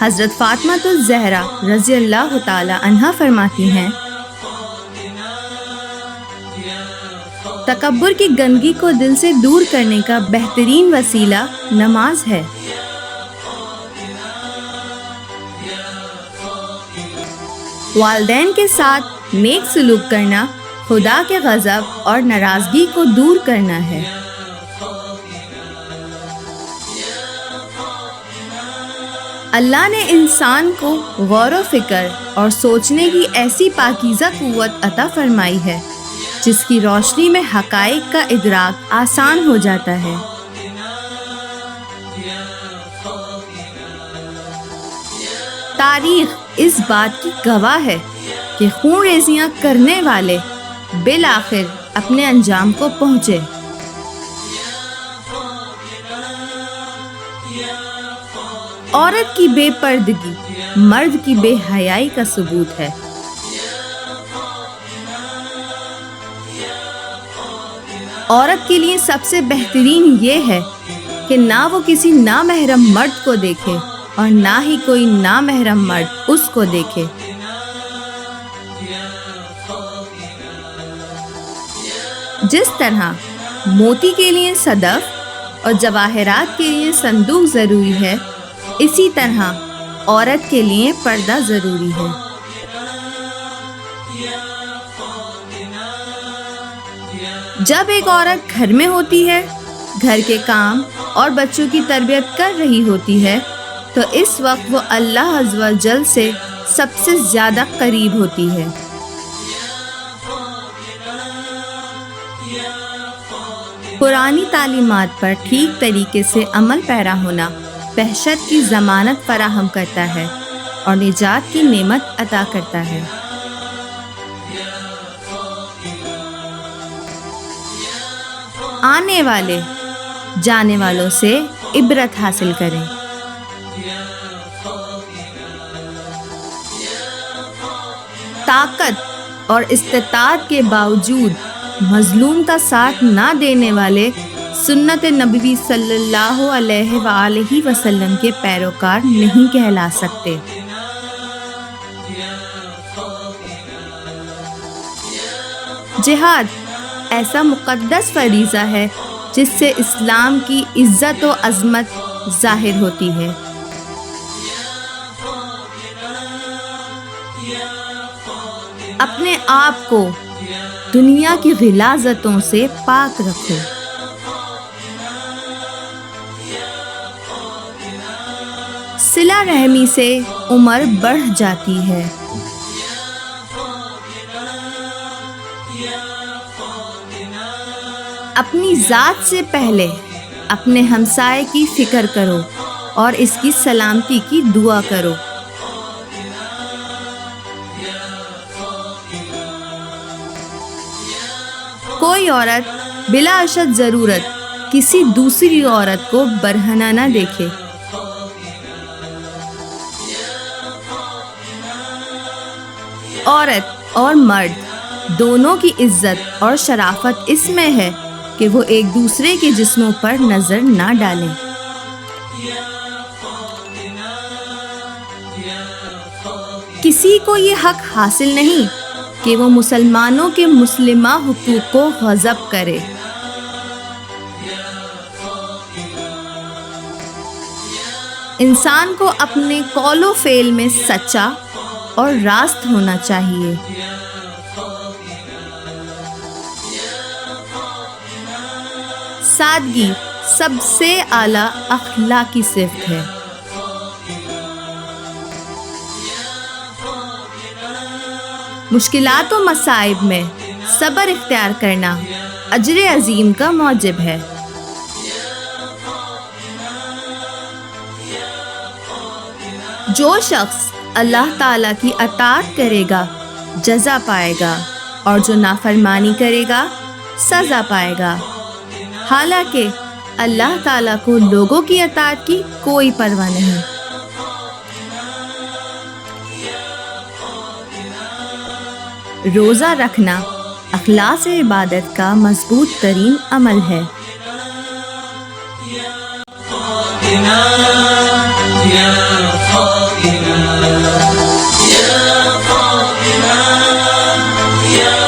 حضرت فاطمہ الزہرا رضی اللہ تعالی عنہا فرماتی ہیں، تکبر کی گندگی کو دل سے دور کرنے کا بہترین وسیلہ نماز ہے۔ والدین کے ساتھ نیک سلوک کرنا خدا کے غضب اور ناراضگی کو دور کرنا ہے۔ اللہ نے انسان کو غور و فکر اور سوچنے کی ایسی پاکیزہ قوت عطا فرمائی ہے جس کی روشنی میں حقائق کا ادراک آسان ہو جاتا ہے۔ تاریخ اس بات کی گواہ ہے کہ خون ریزیاں کرنے والے بالآخر اپنے انجام کو پہنچے۔ عورت کی بے پردگی مرد کی بے حیائی کا ثبوت ہے۔ عورت کے لیے سب سے بہترین یہ ہے کہ نہ وہ کسی نامحرم مرد کو دیکھے اور نہ ہی کوئی نامحرم مرد اس کو دیکھے۔ جس طرح موتی کے لیے صدف اور جواہرات کے لیے صندوق ضروری ہے، اسی طرح عورت کے لیے پردہ ضروری ہے۔ جب ایک عورت گھر میں ہوتی ہے، گھر کے کام اور بچوں کی تربیت کر رہی ہوتی ہے، تو اس وقت وہ اللہ عز و جل سے سب سے زیادہ قریب ہوتی ہے۔ قرآنی تعلیمات پر ٹھیک طریقے سے عمل پیرا ہونا وحشت کی ضمانت فراہم کرتا ہے اور نجات کی نعمت عطا کرتا ہے۔ آنے والے جانے والوں سے عبرت حاصل کریں۔ طاقت اور استطاعت کے باوجود مظلوم کا ساتھ نہ دینے والے سنت نبوی صلی اللہ علیہ وآلہ وسلم کے پیروکار نہیں کہلا سکتے۔ جہاد ایسا مقدس فریضہ ہے جس سے اسلام کی عزت و عظمت ظاہر ہوتی ہے۔ اپنے آپ کو دنیا کی غلاظتوں سے پاک رکھو۔ صلہ رحمی سے عمر بڑھ جاتی ہے۔ اپنی ذات سے پہلے اپنے ہمسائے کی فکر کرو اور اس کی سلامتی کی دعا کرو۔ کوئی عورت بلا اشد ضرورت کسی دوسری عورت کو برہنہ نہ دیکھے۔ عورت اور مرد دونوں کی عزت اور شرافت اس میں ہے کہ وہ ایک دوسرے کے جسموں پر نظر نہ ڈالیں۔ کسی کو یہ حق حاصل نہیں کہ وہ مسلمانوں کے مسلمہ حقوق کو غصب کرے۔ انسان کو اپنے قول و فعل میں سچا اور راست ہونا چاہیے۔ سادگی سب سے اعلیٰ اخلاقی صفت ہے۔ مشکلات و مصائب میں صبر اختیار کرنا اجر عظیم کا موجب ہے۔ جو شخص اللہ تعالیٰ کی اطاعت کرے گا جزا پائے گا، اور جو نافرمانی کرے گا سزا پائے گا۔ حالانکہ اللہ تعالیٰ کو لوگوں کی اطاعت کی کوئی پرواہ نہیں۔ روزہ رکھنا اخلاص عبادت کا مضبوط ترین عمل ہے۔ یا